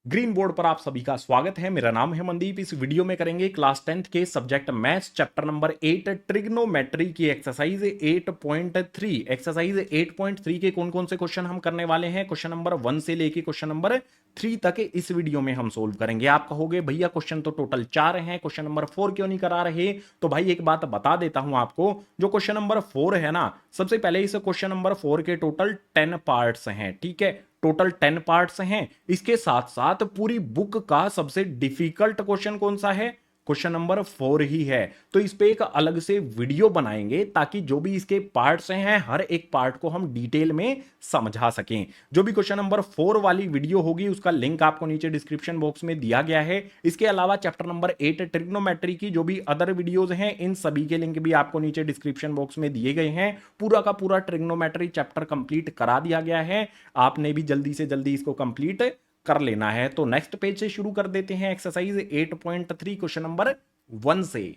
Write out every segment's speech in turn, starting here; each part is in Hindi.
ग्रीन बोर्ड पर आप सभी का स्वागत है। मेरा नाम है मनदीप। इस वीडियो में करेंगे क्लास 10th के subject maths chapter number 8 trigonometry की एक्सरसाइज 8.3। एक्सरसाइज 8.3 के कौन कौन से क्वेश्चन हम करने वाले हैं, क्वेश्चन नंबर 1 से लेके क्वेश्चन नंबर 3 तक इस वीडियो में हम सोल्व करेंगे। आप कहोगे भैया क्वेश्चन तो टोटल 4 हैं, क्वेश्चन नंबर 4 क्यों नहीं करा रहे? तो भाई एक बात बता देता हूं आपको, जो क्वेश्चन नंबर 4 है ना, सबसे पहले इस क्वेश्चन नंबर 4 के टोटल 10 पार्ट्स हैं, ठीक है, टोटल 10 पार्ट्स हैं। इसके साथ साथ पूरी बुक का सबसे डिफिकल्ट क्वेश्चन कौन सा है? क्वेश्चन नंबर 4 ही है। तो इस पे एक अलग से वीडियो बनाएंगे ताकि जो भी इसके पार्ट्स हैं हर एक पार्ट को हम डिटेल में समझा सकें। जो भी क्वेश्चन नंबर 4 वाली वीडियो होगी उसका लिंक आपको नीचे डिस्क्रिप्शन बॉक्स में दिया गया है। इसके अलावा चैप्टर नंबर 8 ट्रिग्नोमेट्री की जो भी अदर वीडियोज हैं इन सभी के लिंक भी आपको नीचे डिस्क्रिप्शन बॉक्स में दिए गए हैं। पूरा का पूरा ट्रिग्नोमेट्री चैप्टर कंप्लीट करा दिया गया है, आपने भी जल्दी से जल्दी इसको कंप्लीट कर लेना है। तो नेक्स्ट पेज से शुरू कर देते हैं एक्सरसाइज 8.3 क्वेश्चन नंबर 1 से।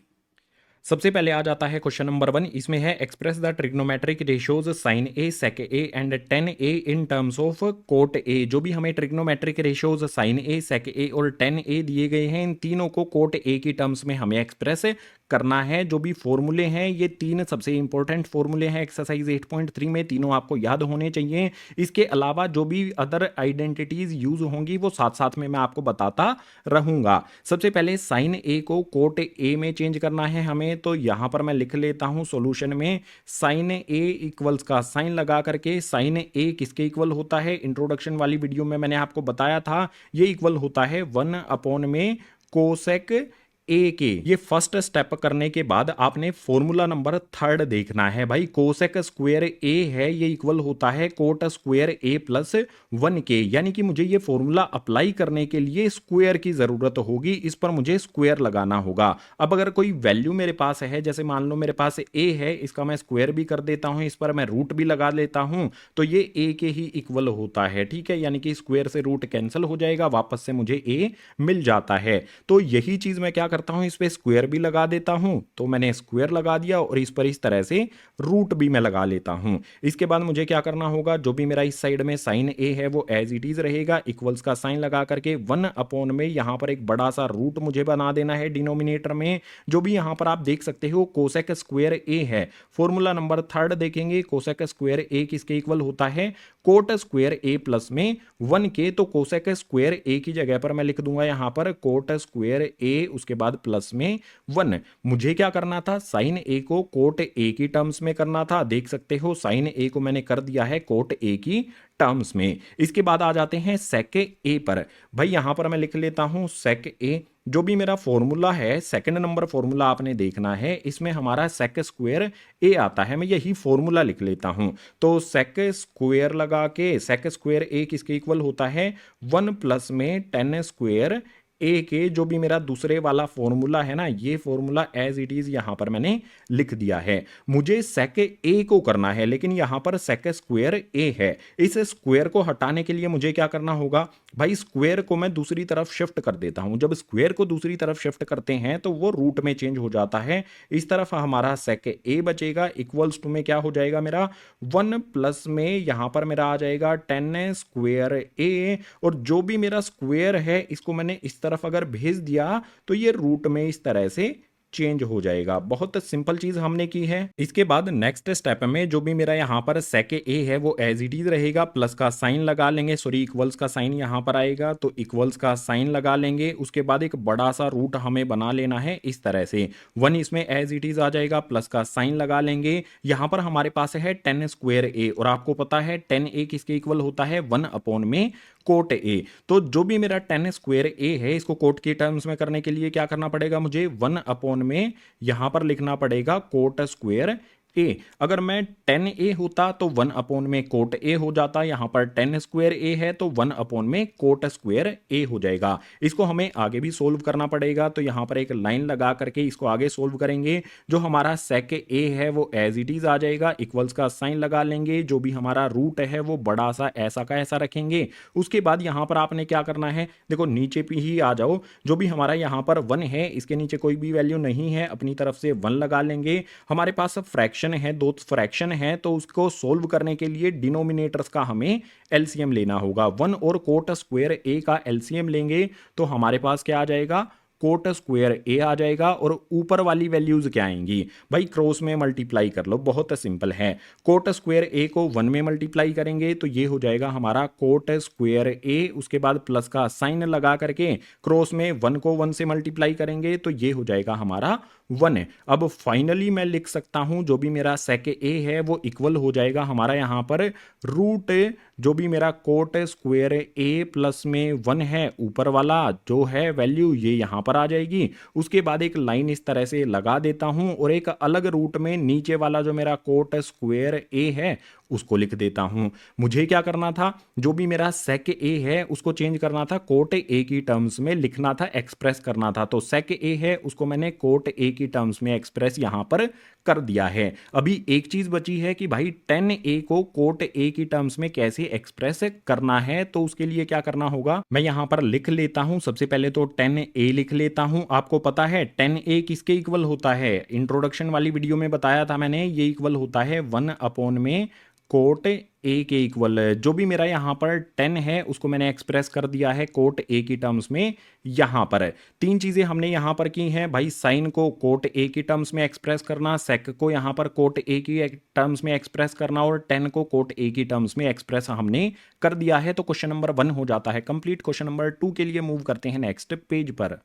सबसे पहले आ जाता है क्वेश्चन नंबर 1। इसमें है express the trigonometric ratios sine A, sec A and tan A in terms of cot A. जो भी हमें trigonometric ratios sine A, sec A और टेन ए दिए गए हैं, इन तीनों को कोट ए की टर्म्स में हमें एक्सप्रेस करना है। जो भी फॉर्मूले हैं ये तीन सबसे इंपॉर्टेंट फॉर्मूले हैं एक्सरसाइज 8.3 में, तीनों आपको याद होने चाहिए। इसके अलावा जो भी अदर आइडेंटिटीज यूज होंगी वो साथ साथ में मैं आपको बताता रहूंगा। सबसे पहले साइन ए को कोट ए में चेंज करना है हमें, तो यहां पर मैं लिख लेता हूं सॉल्यूशन में साइन ए इक्वल्स का साइन लगा करके, साइन ए किसके इक्वल होता है? इंट्रोडक्शन वाली वीडियो में मैंने आपको बताया था, ये इक्वल होता है 1 में कोसेक ए के। ये फर्स्ट स्टेप करने के बाद आपने फॉर्मूला नंबर 3 देखना है भाई। कोसेक स्क्वायर ए है, ये इक्वल होता है कोट स्क्वायर ए प्लस 1 के। यानी कि मुझे ये फॉर्मूला अप्लाई करने के लिए स्क्वायर की जरूरत होगी, इस पर मुझे स्क्वायर लगाना होगा। अब अगर कोई वैल्यू मेरे पास है, जैसे मान लो मेरे पास ए है, इसका मैं स्क्वायर भी कर देता हूं, इस पर मैं रूट भी लगा लेता हूं, तो ये ए के ही इक्वल होता है, ठीक है। यानी कि स्क्वायर से रूट कैंसिल हो जाएगा, वापस से मुझे ए मिल जाता है। तो यही चीज मैं क्या करता हूं, इस पे स्क्वायर भी लगा देता हूं, तो मैंने स्क्वायर लगा दिया और इस पर इस तरह से रूट भी मैं लगा लेता हूं। इसके बाद मुझे क्या करना होगा, जो भी मेरा इस साइड में साइन ए है वो एज इट इज रहेगा, इक्वल्स का साइन लगा करके 1 में यहां पर एक बड़ा सा रूट मुझे बना देना है डिनोमिनेटर में। जो भी यहां पर आप देख सकते हो कोसेक स्क्वायर ए है, फॉर्मूला नंबर 3 देखेंगे, कोसेक स्क्वायर ए किसके इक्वल होता है? कोट स्क्वायर ए प्लस में 1 के। तो कोसेक स्क्वायर ए की जगह पर मैं लिख दूंगा यहां पर कोट स्क्वायर ए, उसके बाद प्लस में 1। मुझे क्या करना था, साइन ए को कोट ए की टर्म्स में करना था। देख सकते हो साइन ए को मैंने कर दिया है कोट ए की टर्म्स में। इसके बाद आ जाते हैं सेक ए पर। भाई यहां पर मैं लिख लेता हूं सेक ए। जो भी मेरा फॉर्मूला है, सेकंड नंबर फॉर्मूला आपने देखना है, इसमें हमारा सेक स्क्वायर ए आता है, मैं यही फॉर्मूला लिख लेता हूं। तो सेक स्क्वायर लगा के, सेक स्क्वायर ए किसके इक्वल होता है? 1 प्लस में 10 स्क्वायर ए के। जो भी मेरा दूसरे वाला फॉर्मूला है ना, ये फॉर्मूला एज इट इज यहां पर मैंने लिख दिया है। मुझे सेक ए को करना है, लेकिन यहां पर सेक स्क्वायर ए है। इस स्क्वायर को हटाने के लिए मुझे क्या करना होगा भाई, स्क्वायर को मैं दूसरी तरफ शिफ्ट कर देता हूं। जब स्क्वायर को दूसरी तरफ शिफ्ट करते हैं तो वो रूट में चेंज हो जाता है। इस तरफ हमारा सेक ए बचेगा, इक्वल्स टू में क्या हो जाएगा मेरा 1 प्लस में यहां पर मेरा आ जाएगा 10 स्क्वायर ए। और जो भी मेरा स्क्वायर है इसको मैंने इस तरफ अगर भेज दिया तो ये रूट में इस तरह से चेंज हो जाएगा। बहुत सिंपल चीज हमने की है। इसके बाद नेक्स्ट स्टेप में जो भी मेरा यहां पर सेक ए है वो एज इट इज रहेगा, प्लस का साइन लगा लेंगे, सॉरी इक्वल्स का साइन यहां पर आएगा, तो इक्वल्स का साइन लगा लेंगे। उसके बाद एक बड़ा सा रूट हमें बना लेना है इस तरह से, 1 इसमें एज इट इज आ जाएगा, प्लस का साइन लगा लेंगे। यहां पर हमारे पास है 10 स्क्वायर ए, और आपको पता है 10 ए किसके इक्वल होता है? 1 में कोट ए। तो जो भी मेरा 10 स्क्वायर ए है, इसको कोट के टर्म्स में करने के लिए क्या करना पड़ेगा मुझे? 1 में यहां पर लिखना पड़ेगा कोट स्क्वायर ए। अगर मैं 10 ए होता तो 1 में कोट ए हो जाता, यहां पर 10 स्क्वायर ए है तो 1 में कोट स्क्वायर ए हो जाएगा। इसको हमें आगे भी सोल्व करना पड़ेगा, तो यहां पर एक लाइन लगा करके इसको आगे सोल्व करेंगे। जो हमारा सेक ए है वो एज इट इज आ जाएगा, इक्वल्स का साइन लगा लेंगे। जो भी हमारा रूट है वो बड़ा सा ऐसा का ऐसा रखेंगे। उसके बाद यहां पर आपने क्या करना है, देखो नीचे पे ही आ जाओ। जो भी हमारा यहां पर 1 है, इसके नीचे कोई भी वैल्यू नहीं है, अपनी तरफ से 1 लगा लेंगे। हमारे पास फ्रैक्शन फ्रैक्शन है, दो फ्रैक्शन है, तो उसको सोल्व करने के लिए डिनोमिनेटर्स का हमें एलसीएम लेना होगा। 1 और कोट स्क्वायर ए का एलसीएम लेंगे तो हमारे पास क्या आ जाएगा, कोट स्क्वायर ए आ जाएगा। और ऊपर वाली वैल्यूज क्या आएंगी भाई, क्रॉस में मल्टीप्लाई कर लो, बहुत सिंपल है। कोट स्क्वायर ए को 1 में मल्टीप्लाई करेंगे तो ये हो जाएगा हमारा कोट स्क्वायर ए, उसके बाद प्लस का साइन लगा करके क्रॉस में 1 को 1 से मल्टीप्लाई करेंगे तो ये हो जाएगा हमारा 1 है। अब फाइनली मैं लिख सकता हूं जो भी मेरा सेक ए है वो इक्वल हो जाएगा हमारा यहां पर रूट जो भी मेरा कोट स्क्वायर ए प्लस में 1 है, ऊपर वाला जो है वैल्यू ये यहां पर आ जाएगी। उसके बाद एक लाइन इस तरह से लगा देता हूं और एक अलग रूट में नीचे वाला जो मेरा कोट स्क्वायर ए है उसको लिख देता हूं। मुझे क्या करना था, जो भी मेरा सेक ए है उसको चेंज करना था, कोट ए की टर्म्स में लिखना था, एक्सप्रेस करना था। तो सेक ए है उसको मैंने कोट ए की टर्म्स में एक्सप्रेस यहां पर कर दिया है। अभी एक चीज बची है कि भाई 10a को कोट ए की टर्म्स में कैसे एक्सप्रेस करना है, तो उसके लिए क्या करना होगा, मैं यहां पर लिख लेता हूं। सबसे पहले तो 10a लिख लेता हूं। आपको पता है 10a किसके इक्वल होता है, इंट्रोडक्शन वाली वीडियो में बताया था मैंने, ये इक्वल होता है 1 अपॉन में कोट ए के इक्वल। जो भी मेरा यहाँ पर 10 है उसको मैंने एक्सप्रेस कर दिया है कोट ए की टर्म्स में। यहाँ पर तीन चीजें हमने यहाँ पर की हैं भाई, साइन को कोट ए की टर्म्स में एक्सप्रेस करना, सेक को यहाँ पर कोट ए की टर्म्स में एक्सप्रेस करना और 10 को कोट ए की टर्म्स में एक्सप्रेस हमने कर दिया है। तो क्वेश्चन नंबर 1 हो जाता है कंप्लीट। क्वेश्चन नंबर 2 के लिए मूव करते हैं नेक्स्ट पेज पर।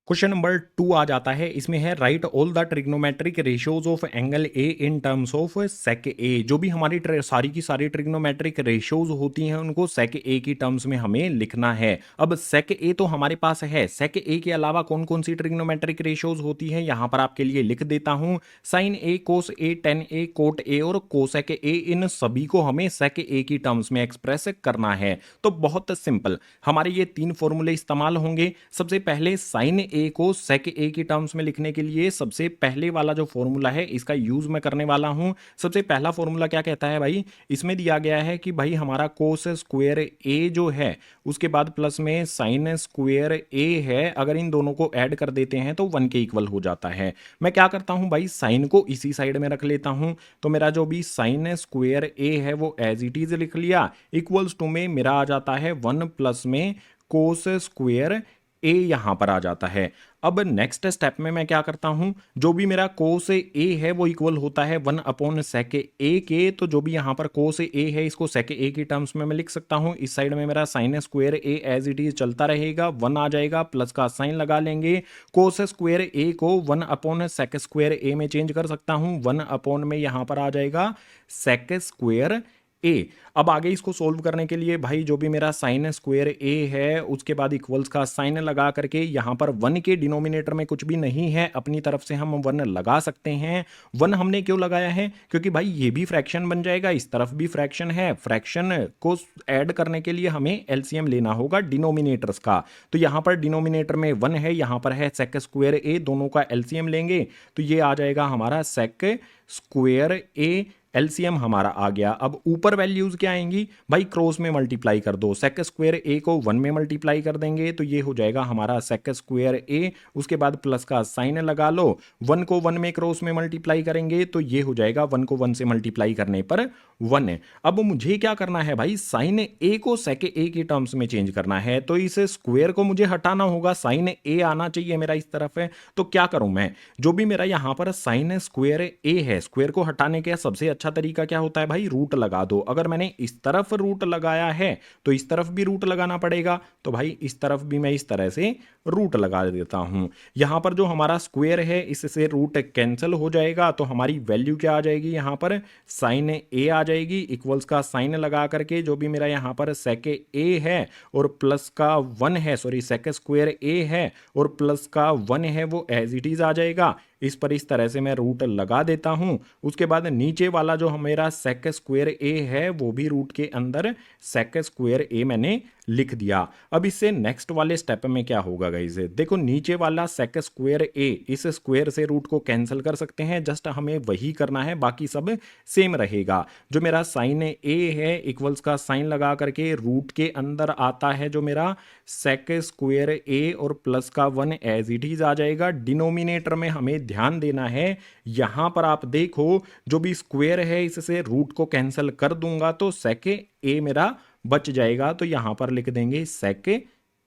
क्वेश्चन नंबर 2 आ जाता है, इसमें है write all the trigonometric ratios of angle A in terms of sec A. जो भी हमारी सारी की सारी ट्रिग्नोमेट्रिक रेशियोज होती हैं उनको सेक ए की टर्म्स में हमें लिखना है। अब सेक ए तो हमारे पास है, सेक ए के अलावा कौन कौन सी ट्रिग्नोमेट्रिक रेशियोज होती है यहां पर आपके लिए लिख देता हूं। Sine A, cos A, tan A, cot A और कोसेक ए, इन सभी को हमें सेक ए की टर्म्स में एक्सप्रेस करना है। तो बहुत सिंपल, हमारे ये 3 फॉर्मूले इस्तेमाल होंगे। सबसे पहले साइन ए को सेक ए की टर्म्स में लिखने के लिए सबसे पहले वाला जो फॉर्मूला है इसका यूज मैं करने वाला हूं। सबसे पहला फॉर्मूला क्या कहता है भाई, इसमें दिया गया है कि भाई हमारा कोस स्क्वायर ए जो है उसके बाद प्लस में साइन स्क्वायर ए है, अगर इन दोनों को ऐड कर देते हैं तो 1 के इक्वल हो जाता है। मैं क्या करता हूं भाई, साइन को इसी साइड में रख लेता हूं। तो मेरा जो भी साइन स्क्वायर ए है वो एज इट इज लिख लिया, इक्वल्स टू में मेरा आ जाता है 1 प्लस में कोस स्क्वायर ए यहां पर आ जाता है। अब नेक्स्ट स्टेप में मैं क्या करता हूं, जो भी मेरा कोस ए है वो इक्वल होता है 1 अपॉन सेक ए के। तो जो भी यहां पर कोस ए है इसको सेक ए की टर्म्स में मैं लिख सकता हूं। इस साइड में मेरा sine square A as it is चलता रहेगा, 1 आ जाएगा, प्लस का साइन लगा लेंगे। कोस स्क्वायर ए को 1 अपॉन सेक स्क्वायर ए में चेंज कर सकता हूं, 1 अपॉन में यहां पर आ जाएगा सेक स्क्वायर ए। अब आगे इसको सोल्व करने के लिए भाई जो भी मेरा साइन स्क्वायर ए है उसके बाद इक्वल्स का साइन लगा करके यहां पर 1 के डिनोमिनेटर में कुछ भी नहीं है, अपनी तरफ से हम 1 लगा सकते हैं। 1 हमने क्यों लगाया है, क्योंकि भाई ये भी फ्रैक्शन बन जाएगा, इस तरफ भी फ्रैक्शन है, फ्रैक्शन को ऐड करने के लिए हमें एलसीएम लेना होगा डिनोमिनेटर्स का। तो यहां पर डिनोमिनेटर में 1 है, यहां पर है सेक स्क्वायर ए, दोनों का एलसीएम लेंगे तो ये आ जाएगा हमारा सेक स्क्वायर ए, एलसीएम हमारा आ गया। अब ऊपर वैल्यूज क्या आएंगी भाई, क्रॉस में मल्टीप्लाई कर दो, सेक स्क्वायर ए को 1 में मल्टीप्लाई कर देंगे तो ये हो जाएगा हमारा सेक स्क्वायर ए, उसके बाद प्लस का साइन लगा लो, 1 को 1 में क्रॉस में मल्टीप्लाई करेंगे तो ये हो जाएगा 1 को 1 से मल्टीप्लाई करने पर 1। अब मुझे क्या करना है भाई, साइन ए को सेक ए की टर्म्स में चेंज करना है, तो इस स्क्वायर को मुझे हटाना होगा, साइन ए आना चाहिए मेरा इस तरफ है। तो क्या करूं मैं, जो भी मेरा यहां पर साइन स्क्वायर ए है, स्क्वायर को हटाने के सबसे अच्छा तरीका क्या होता है भाई, रूट लगा दो। अगर मैंने इस तरफ रूट लगाया है तो इस तरफ भी रूट लगाना पड़ेगा, तो भाई इस तरफ भी मैं इस तरह से रूट लगा देता हूं। यहां पर जो हमारा स्क्वायर है इससे रूट कैंसिल हो जाएगा, तो हमारी वैल्यू क्या आ जाएगी, यहां पर साइन ए आ जाएगी, इक्वल्स का साइन लगा करके जो भी मेरा यहां पर सेक ए है और प्लस का 1 है, सॉरी सेक स्क्वायर ए है और प्लस का 1 है वो एज इट इज आ जाएगा। इस पर इस तरह से मैं रूट लगा देता हूं। उसके बाद नीचे वाला जो मेरा सेक स्क्वायर ए है वो भी रूट के अंदर सेक स्क्वायर ए मैंने लिख दिया। अब इससे नेक्स्ट वाले स्टेप में क्या होगा गाइस, देखो नीचे वाला सेक स्क्वायर ए, इस स्क्वायर से रूट को कैंसिल कर सकते हैं, जस्ट हमें वही करना है, बाकी सब सेम रहेगा। जो मेरा साइन ए है इक्वल्स का साइन लगा करके रूट के अंदर आता है जो मेरा सेक स्क्वायर ए और प्लस का 1 एज इट इज आ जाएगा। डिनोमिनेटर में हमें ध्यान देना है, यहां पर आप देखो जो भी स्क्वायर है इससे रूट को कैंसिल कर दूंगा तो सेक ए मेरा बच जाएगा, तो यहां पर लिख देंगे सेक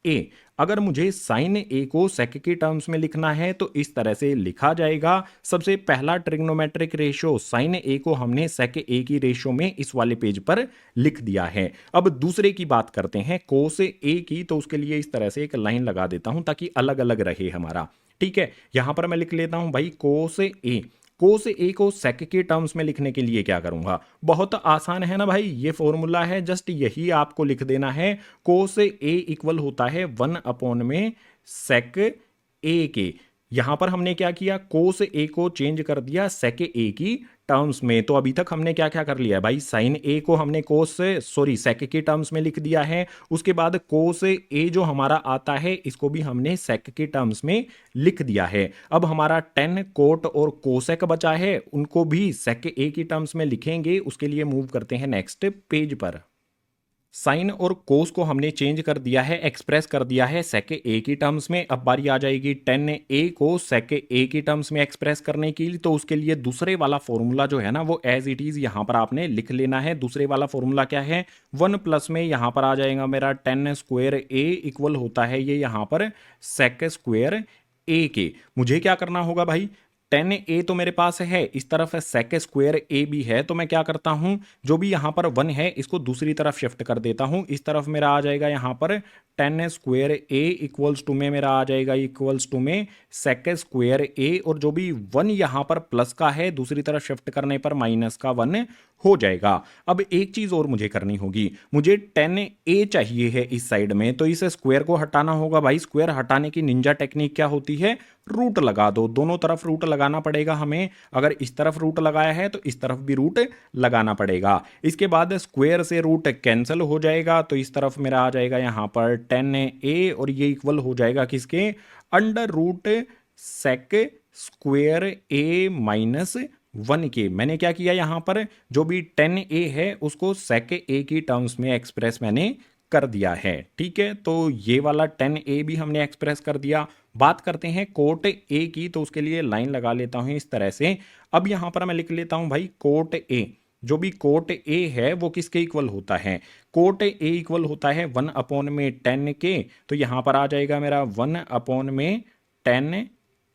ए। अगर मुझे साइन ए को सेक के टर्म्स में लिखना है तो इस तरह से लिखा जाएगा। सबसे पहला ट्रिग्नोमेट्रिक रेशियो साइन ए को हमने सेक ए की रेशियो में इस वाले पेज पर लिख दिया है। अब दूसरे की बात करते हैं कोस ए की, तो उसके लिए इस तरह से एक लाइन लगा देता हूं ताकि अलग अलग रहे हमारा। ठीक है, यहां पर मैं लिख लेता हूं भाई कोस ए। कोस ए को सेक के टर्म्स में लिखने के लिए क्या करूंगा, बहुत आसान है ना भाई, ये फॉर्मूला है, जस्ट यही आपको लिख देना है। कोस ए इक्वल होता है 1 अपॉन में सेक ए के। यहां पर हमने क्या किया, कोस ए को चेंज कर दिया सेक ए की टर्म्स में। तो अभी तक हमने क्या क्या कर लिया भाई, साइन ए को हमने सेक के टर्म्स में लिख दिया है। उसके बाद कोस ए जो हमारा आता है इसको भी हमने सेक के टर्म्स में लिख दिया है। अब हमारा टेन कोट और कोसेक बचा है, उनको भी सेक ए की टर्म्स में लिखेंगे। उसके लिए मूव करते हैं नेक्स्ट पेज पर। साइन और कोस को हमने चेंज कर दिया है, एक्सप्रेस कर दिया है सेक ए की टर्म्स में। अब बारी आ जाएगी टेन ए को सेक ए की टर्म्स में एक्सप्रेस करने की, तो उसके लिए दूसरे वाला फॉर्मूला जो है ना वो एज इट इज यहां पर आपने लिख लेना है। दूसरे वाला फॉर्मूला क्या है, 1 प्लस में यहां पर आ जाएगा मेरा टेन स्क्वायर ए इक्वल होता है ये यहां पर सेक स्क्वायर ए के। मुझे क्या करना होगा भाई, टेन ए तो मेरे पास है, इस तरफ सेक स्क्वायर ए भी है, तो मैं क्या करता हूं जो भी यहां पर 1 है इसको दूसरी तरफ शिफ्ट कर देता हूं। इस तरफ मेरा आ जाएगा यहां पर tan square A equals to में मेरा आ जाएगा इक्वल्स टू में सेक स्क्वायर ए, और जो भी 1 यहां पर प्लस का है दूसरी तरफ शिफ्ट करने पर माइनस का 1 हो जाएगा। अब एक चीज और मुझे करनी होगी, मुझे टेन ए चाहिए है इस साइड में, तो इस स्क्वायर को हटाना होगा भाई। स्क्वायर हटाने की निंजा टेक्निक क्या होती है, रूट लगा दो, दोनों तरफ रूट लगाना पड़ेगा हमें। अगर इस तरफ रूट लगाया है तो इस तरफ भी रूट लगाना पड़ेगा। इसके बाद स्क्वायर से रूट कैंसिल हो जाएगा, तो इस तरफ मेरा आ जाएगा यहां पर टेन ए, और ये इक्वल हो जाएगा किसके, अंडर रूट सेक स्क्वायर ए माइनस 1 के। मैंने क्या किया यहां पर, जो भी टेन ए है उसको सेक ए की टर्म्स में एक्सप्रेस मैंने कर दिया है। ठीक है, तो ये वाला टेन ए भी हमने एक्सप्रेस कर दिया। बात करते हैं कोट ए की, तो उसके लिए लाइन लगा लेता हूं इस तरह से। अब यहां पर मैं लिख लेता हूं भाई कोट ए। जो भी कोट ए है वो किसके इक्वल होता है, कोट ए इक्वल होता है 1 अपॉन में 10 के। तो यहां पर आ जाएगा मेरा 1 अपॉन में 10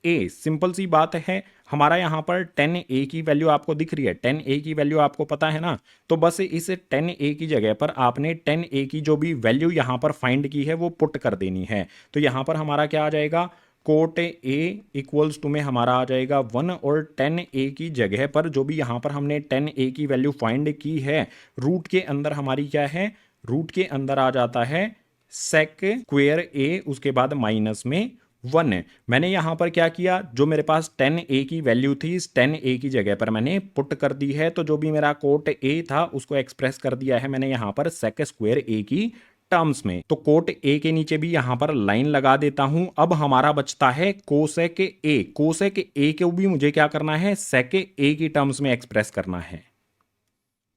ए। सिंपल सी बात है, हमारा यहां पर 10 ए की वैल्यू आपको दिख रही है, 10 ए की वैल्यू आपको पता है ना, तो बस इस 10 ए की जगह पर आपने 10 ए की जो भी वैल्यू यहां पर फाइंड की है वो पुट कर देनी है। तो यहां पर हमारा क्या आ जाएगा, कोट ए इक्वल्स टू में हमारा आ जाएगा 1, और 10 ए की जगह पर जो भी यहां पर हमने 10 ए की वैल्यू फाइंड की है, रूट के अंदर हमारी क्या है, रूट के अंदर आ जाता है सेक स्क्वायर ए, उसके बाद माइनस में 1। मैंने यहां पर क्या किया, जो मेरे पास 10 ए की वैल्यू थी इस 10 ए की जगह पर मैंने पुट कर दी है। तो जो भी मेरा कोट ए था उसको एक्सप्रेस कर दिया है मैंने यहां पर सेक स्क्वायर ए की टर्म्स में। तो कोट ए के नीचे भी यहां पर लाइन लगा देता हूं। अब हमारा बचता है कोसेक ए। कोसेक ए को भी मुझे क्या करना है, सेक ए की टर्म्स में एक्सप्रेस करना है।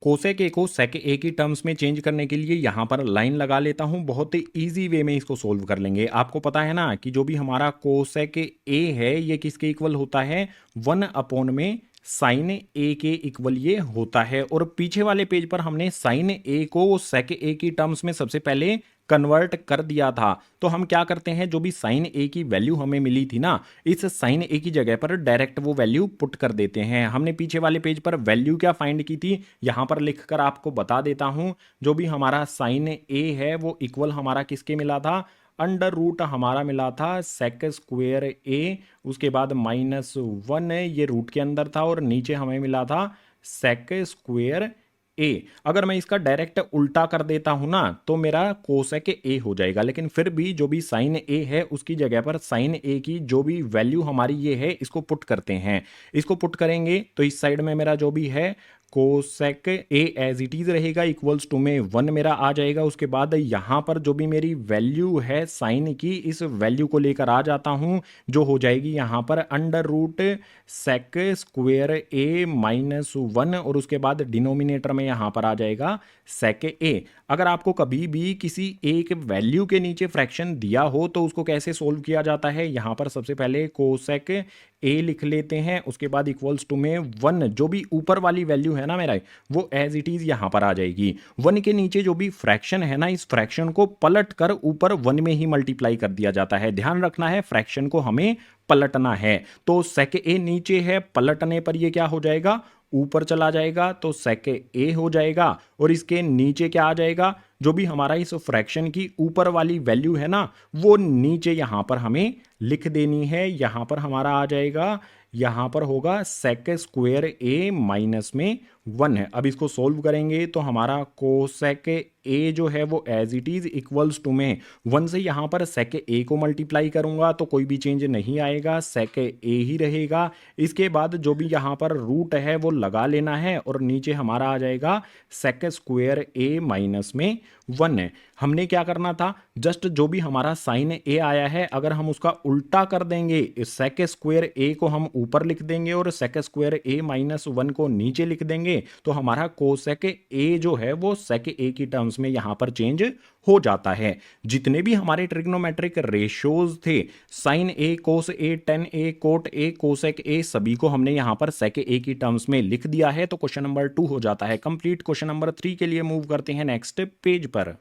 कोसेक ए को सेक ए की टर्म्स में चेंज करने के लिए यहां पर लाइन लगा लेता हूं। बहुत ही ईजी वे में इसको सोल्व कर लेंगे। आपको पता है ना कि जो भी हमारा कोसेक ए है ये किसके इक्वल होता है, 1 अपॉन में साइन ए के इक्वल ये होता है। और पीछे वाले पेज पर हमने साइन ए को सेक ए की टर्म्स में सबसे पहले कन्वर्ट कर दिया था। तो हम क्या करते हैं, जो भी साइन ए की वैल्यू हमें मिली थी ना, इस साइन ए की जगह पर डायरेक्ट वो वैल्यू पुट कर देते हैं। हमने पीछे वाले पेज पर वैल्यू क्या फाइंड की थी, यहां पर लिखकर आपको बता देता हूं। जो भी हमारा साइन ए है वो इक्वल हमारा किसके मिला था, अंडर रूट हमारा मिला था सेक स्क्वायर ए, उसके बाद -1 ये रूट के अंदर था, और नीचे हमें मिला था सेक स्क्वायर ए। अगर मैं इसका डायरेक्ट उल्टा कर देता हूं ना तो मेरा कोसेक ए हो जाएगा, लेकिन फिर भी जो भी साइन ए है उसकी जगह पर साइन ए की जो भी वैल्यू हमारी ये है इसको पुट करते हैं। इसको पुट करेंगे तो इस साइड में मेरा जो भी है cosec A as it is रहेगा इक्वल्स टू में 1 मेरा आ जाएगा। उसके बाद यहाँ पर जो भी मेरी वैल्यू है साइन की, इस वैल्यू को लेकर आ जाता हूँ, जो हो जाएगी यहाँ पर अंडर रूट सेक स्क्वेयर ए माइनस 1, और उसके बाद डिनोमिनेटर में यहाँ पर आ जाएगा सेक ए। अगर आपको कभी भी किसी एक वैल्यू के नीचे फ्रैक्शन दिया हो तो उसको कैसे सोल्व किया जाता है, यहाँ पर सबसे पहले कोसेक ए लिख लेते हैं, उसके बाद इक्वल्स टू में 1, जो भी ऊपर वाली वैल्यू है ना मेरा, वो एज इट इज यहां पर आ जाएगी। 1 के नीचे जो भी फ्रैक्शन है ना, इस फ्रैक्शन को पलट कर ऊपर 1 में ही मल्टीप्लाई कर दिया जाता है। ध्यान रखना है, फ्रैक्शन को हमें पलटना है। तो सेक ए नीचे है, पलटने पर ये क्या हो जाएगा, ऊपर चला जाएगा, तो सेक ए हो जाएगा। और इसके नीचे क्या आ जाएगा, जो भी हमारा इस फ्रैक्शन की ऊपर वाली वैल्यू है ना, वो नीचे यहां पर हमें लिख देनी है। यहां पर हमारा आ जाएगा, यहां पर होगा सेक स्क्वेयर ए माइनस में 1 है। अब इसको सोल्व करेंगे तो हमारा कोसेक ए जो है वो as it is equals to में 1 से यहां पर सेक ए को मल्टीप्लाई करूंगा तो कोई भी चेंज नहीं आएगा, सेक ए ही रहेगा। इसके बाद जो भी यहां पर रूट है वो लगा लेना है, और नीचे हमारा आ जाएगा सेक स्क्वेयर ए माइनस में 1 है। हमने क्या करना था, जस्ट जो भी हमारा साइन ए आया है अगर हम उसका उल्टा कर देंगे, सेक स्क्वेयर ए को हम ऊपर लिख देंगे और सेक स्क्वेयर ए माइनस 1 को नीचे लिख देंगे, तो हमारा कोसेक ए जो है वो सेक ए की टर्म्स में यहां पर चेंज हो जाता है। जितने भी हमारे ट्रिग्नोमेट्रिक रेशियोज थे, sine A, cos A, tan A, cot A, cosec A, सभी को हमने यहां पर सेक ए की टर्म्स में लिख दिया है। तो क्वेश्चन नंबर 2 हो जाता है कंप्लीट। क्वेश्चन नंबर 3 के लिए मूव करते हैं नेक्स्ट पेज पर।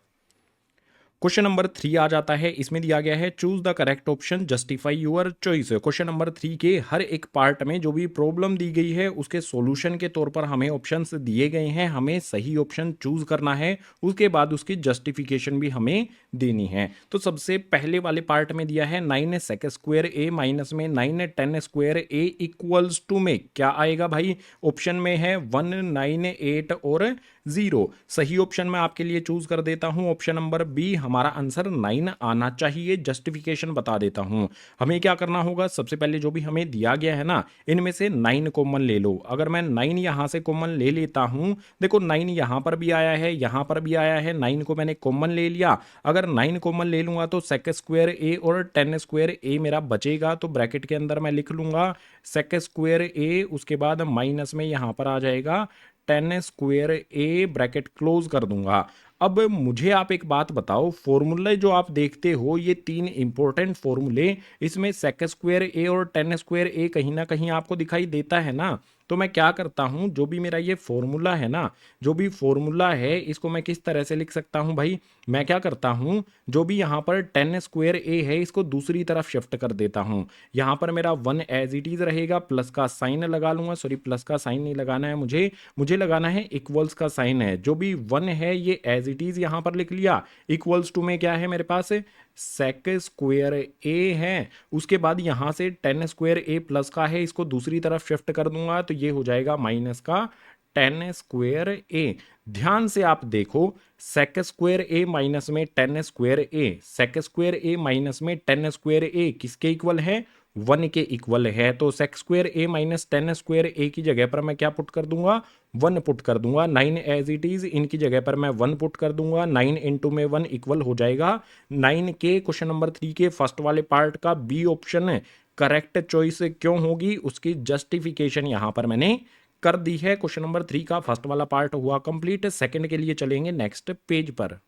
क्वेश्चन नंबर 3 आ जाता है, इसमें दिया गया है choose the correct option, justify your choice. Question number 3 के हर एक पार्ट में जो भी प्रॉब्लम दी गई है उसके सॉल्यूशन के तौर पर हमें ऑप्शंस दिए गए हैं, हमें सही ऑप्शन चूज करना है, उसके बाद उसकी जस्टिफिकेशन भी हमें देनी है। तो सबसे पहले वाले पार्ट में दिया है 9 सेक स्क्वेयर ए माइनस में 9 10 स्क्वेयर ए इक्वल्स टू में क्या आएगा भाई, ऑप्शन में है 1 9 8 और 0। सही ऑप्शन मैं आपके लिए चूज कर देता हूं ऑप्शन नंबर बी, हमारा आंसर 9 आना चाहिए। जस्टिफिकेशन बता देता हूं, हमें क्या करना होगा, सबसे पहले जो भी हमें दिया गया है ना, इनमें से 9 कॉमन ले लो। अगर मैं 9 यहां से कॉमन ले लेता हूं, देखो 9 यहां पर भी आया है, यहां पर भी आया है, 9 को मैंने कॉमन ले लिया। अगर 9 कॉमन ले लूंगा तो सेक स्क्वेयर ए और 10 स्क्वेयर ए मेरा बचेगा, तो ब्रैकेट के अंदर मैं लिख लूंगा सेक स्क्वेयर ए, उसके बाद माइनस में यहां पर आ जाएगा 10 स्क्वेयर ए, ब्रैकेट क्लोज कर दूंगा। अब मुझे आप एक बात बताओ, फॉर्मूले जो आप देखते हो ये 3 इंपॉर्टेंट फॉर्मूले, इसमें सेक स्क्वेयर ए और 10 स्क्वेयर ए कहीं ना कहीं आपको दिखाई देता है ना। तो मैं क्या करता हूं, जो भी मेरा ये फॉर्मूला है ना, जो भी फॉर्मूला है इसको मैं किस तरह से लिख सकता हूं भाई, मैं क्या करता हूं, जो भी यहां पर 10 स्क्वेयर ए है इसको दूसरी तरफ शिफ्ट कर देता हूं। यहां पर मेरा 1 एज इट इज रहेगा, प्लस का साइन लगा लूंगा, सॉरी प्लस का साइन नहीं लगाना है मुझे लगाना है इक्वल्स का साइन है। जो भी 1 है ये एज इट इज यहां पर लिख लिया, इक्वल्स टू में क्या है मेरे पास सेक स्क्वेयर ए है। उसके बाद यहां से 10 स्क्वेयर ए प्लस का है, इसको दूसरी तरफ शिफ्ट कर दूंगा तो ये हो जाएगा माइनस का 10 स्क्वेयर ए। ध्यान से आप देखो, सेक स्क्वेयर ए माइनस में 10 स्क्वेयर ए, सेक स्क्वेयर ए माइनस में 10 स्क्वेयर ए किसके इक्वल है, 1 के इक्वल है। तो सेक स्क्वेयर ए माइनस 10 स्क्वेयर ए की जगह पर मैं क्या पुट कर दूंगा, 1 पुट कर दूंगा। 9 एज इट इज, इनकी जगह पर मैं 1 पुट कर दूंगा। 9 इंटू में 1 इक्वल हो जाएगा 9 के। क्वेश्चन नंबर 3 के फर्स्ट वाले पार्ट का बी ऑप्शन करेक्ट चॉइस क्यों होगी, उसकी जस्टिफिकेशन यहां पर मैंने कर दी है। क्वेश्चन नंबर 3 का फर्स्ट वाला पार्ट हुआ कंप्लीट। सेकंड के लिए चलेंगे नेक्स्ट पेज पर।